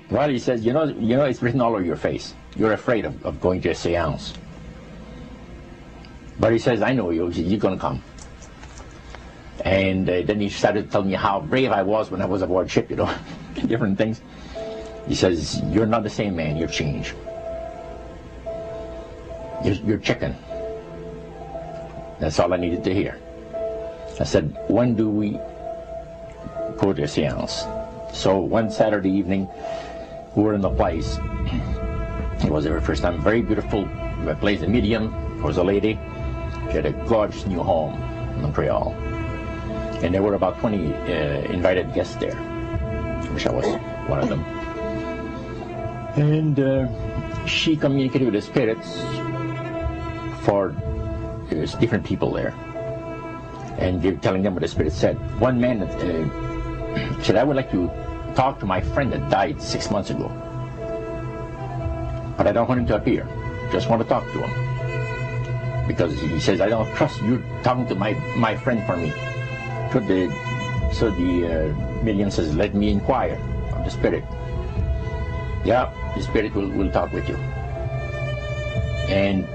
Well, he says, you know, it's written all over your face. You're afraid of going to a seance. But he says, I know you. He says, you're going to come. And then he started telling me how brave I was when I was aboard ship, you know, different things. He says, you're not the same man, you're changed. You're chicken. That's all I needed to hear. I said, when do we go to a seance? So one Saturday evening, we were in the place. It was our first time. Very beautiful place. The medium was a lady. She had a gorgeous new home in Montreal. And there were about 20 invited guests there, which I was one of them. And she communicated with the spirits for different people there. And telling them what the spirit said. One man said, I would like to talk to my friend that died 6 months ago. But I don't want him to appear. Just want to talk to him. Because he says, I don't trust you talking to my friend for me. So the medium says, let me inquire of the spirit. Yeah, the spirit will talk with you. And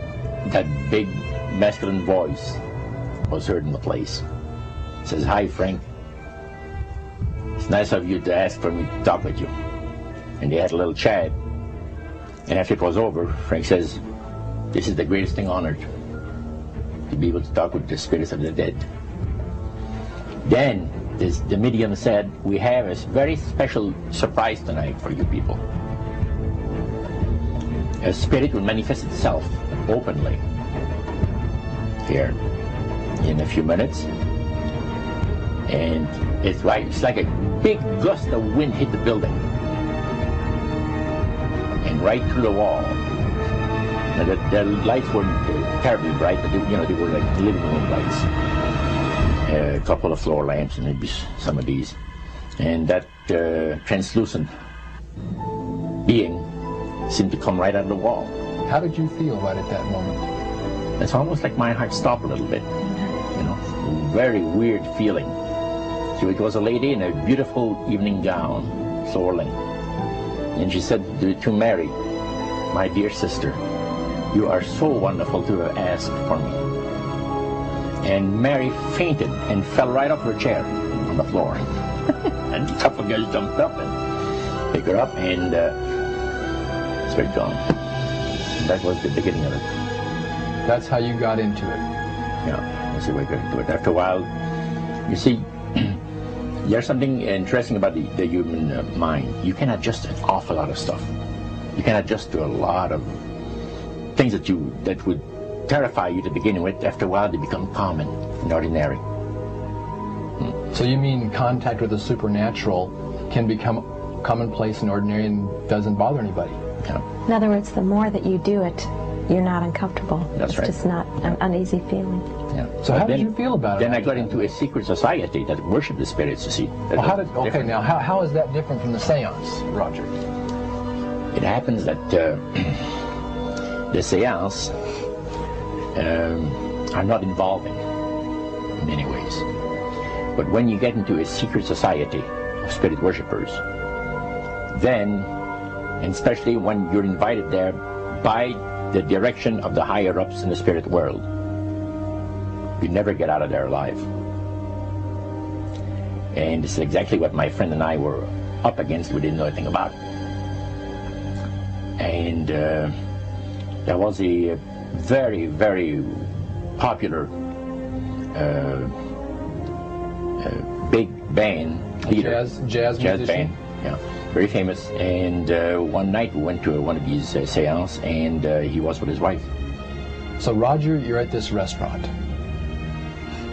that big masculine voice was heard in the place. It says, hi, Frank. It's nice of you to ask for me to talk with you. And they had a little chat. And after it was over, Frank says, this is the greatest thing on earth, to be able to talk with the spirits of the dead. Then the medium said, we have a very special surprise tonight for you people. A spirit will manifest itself openly here in a few minutes. And it's like a big gust of wind hit the building. And right through the wall. Now the lights weren't terribly bright, but they were like living room lights. A couple of floor lamps and maybe some of these. And that translucent being seemed to come right out of the wall. How did you feel right at that moment? It's almost like my heart stopped a little bit. You know, very weird feeling. So it was a lady in a beautiful evening gown, swirling. And she said to Mary, my dear sister, you are so wonderful to have asked for me. And Mary fainted and fell right off her chair on the floor. And a couple of guys jumped up and picked her up, and it's very gone. And that was the beginning of it. That's how you got into it. Yeah, that's the way I got into it. After a while, you see, there's something interesting about the human mind. You can adjust an awful lot of stuff. You can adjust to a lot of things that would terrify you to begin with. After a while, they become common and ordinary. So you mean contact with the supernatural can become commonplace and ordinary and doesn't bother anybody? Yeah. In other words, the more that you do it, you're not uncomfortable. That's right. It's just not an uneasy feeling. Yeah. So how did you feel about it? Then I got into a secret society that worshiped the spirits, you see. Well, how is that different from the seance, Roger? It happens that the seance are not involving in many ways. But when you get into a secret society of spirit worshippers, then, and especially when you're invited there by the direction of the higher-ups in the spirit world, you never get out of there alive. And this is exactly what my friend and I were up against. We didn't know anything about. And there was a very, very popular big band leader. Jazz band, yeah, very famous. And one night we went to one of these seances, and he was with his wife. So Roger, you're at this restaurant.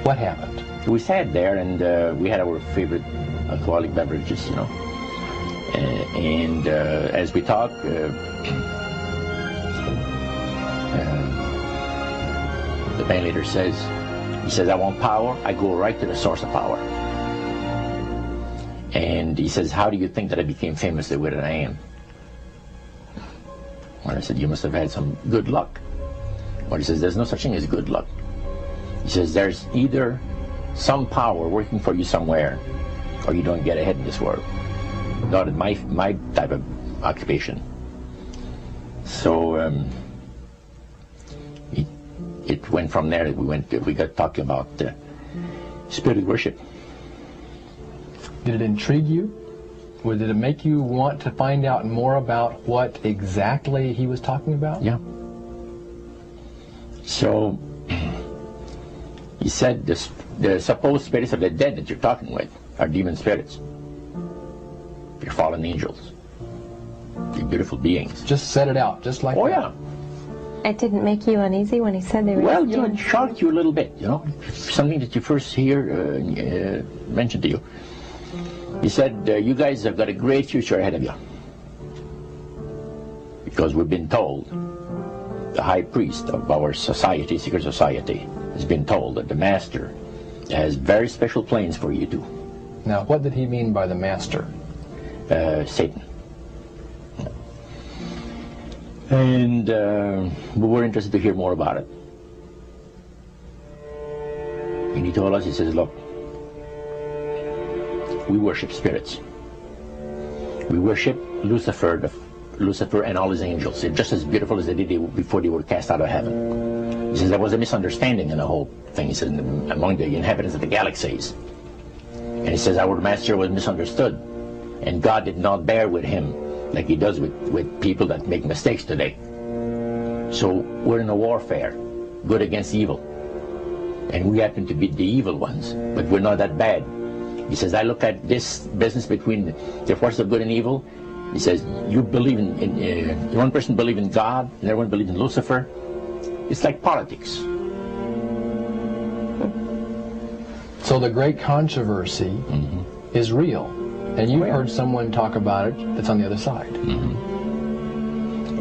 What happened? We sat there, and we had our favorite alcoholic beverages, you know. And as we talked, the band leader says, I want power. I go right to the source of power. And he says, how do you think that I became famous the way that I am? Well, I said, you must have had some good luck. Well, he says, there's no such thing as good luck. He says, there's either some power working for you somewhere, or you don't get ahead in this world. Not in my type of occupation. So it went from there. We got talking about spirit worship. Did it intrigue you? Or did it make you want to find out more about what exactly he was talking about? Yeah. So he said the supposed spirits of the dead that you're talking with are demon spirits. They're fallen angels. They're beautiful beings. Just set it out, just like that. Oh yeah. It didn't make you uneasy when he said they were? Well, it shocked you a little bit, you know, something that you first hear mentioned to you. He said, you guys have got a great future ahead of you. Because we've been told, the high priest of our society, secret society, has been told that the master has very special plans for you too. Now, what did he mean by the master? Satan. And we were interested to hear more about it. And he told us, he says, look, we worship spirits. We worship Lucifer and all his angels. They're just as beautiful as they did before they were cast out of heaven. He says there was a misunderstanding in the whole thing. He says among the inhabitants of the galaxies. And he says our master was misunderstood. And God did not bear with him like he does with people that make mistakes today. So we're in a warfare, good against evil. And we happen to be the evil ones, but we're not that bad. He says, I look at this business between the forces of good and evil. He says, you believe in one person believes in God, and everyone believes in Lucifer. It's like politics. So the great controversy is real. And you've heard someone talk about it that's on the other side.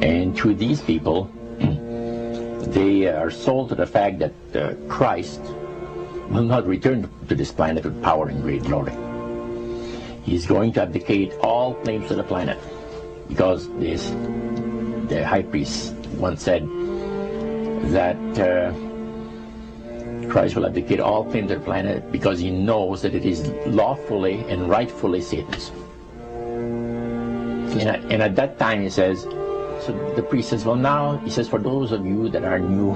And to these people, they are sold to the fact that Christ will not return to this planet with power and great glory. He's going to abdicate all claims to the planet, because the high priest once said that Christ will abdicate all claims to the planet because he knows that it is lawfully and rightfully Satan's. And at that time he says, so the priest says, well now, he says, for those of you that are new,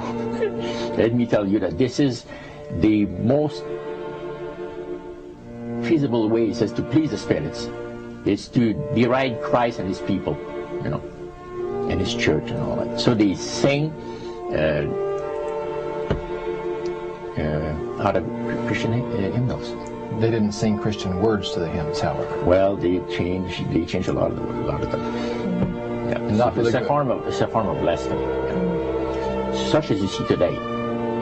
let me tell you that this is the most feasible way, he says, to please the spirits. It's to deride Christ and his people, you know, and his church and all that. So they sing out of Christian hymnals. They didn't sing Christian words to the hymns, however. Well, they changed a lot of them. Yeah. And not for it's a form of blasphemy. Yeah. Such as you see today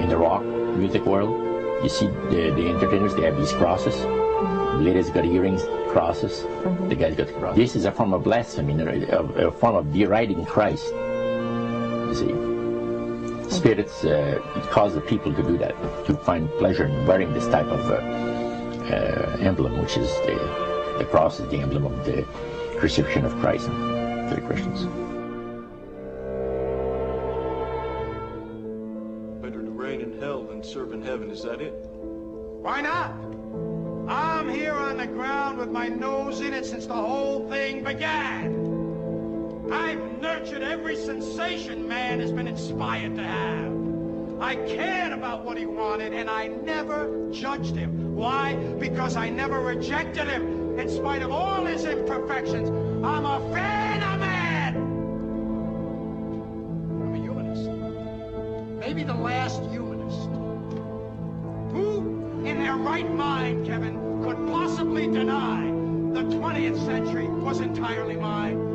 in the rock music world. You see the entertainers, they have these crosses. The ladies got earrings, crosses. The guys got crosses. This is a form of blasphemy, a form of deriding Christ. You see, spirits cause the people to do that, to find pleasure in wearing this type of emblem, which is the cross is the emblem of the crucifixion of Christ to the Christians. Better to reign in hell than serve in heaven, is that it? Why not? I'm here on the ground with my nose in it since the whole thing began. I've nurtured every sensation man has been inspired to have. I cared about what he wanted, and I never judged him. Why? Because I never rejected him. In spite of all his imperfections, I'm a man. I'm a humanist. Maybe the last humanist. Who in their right mind, Kevin, could possibly deny the 20th century was entirely mine?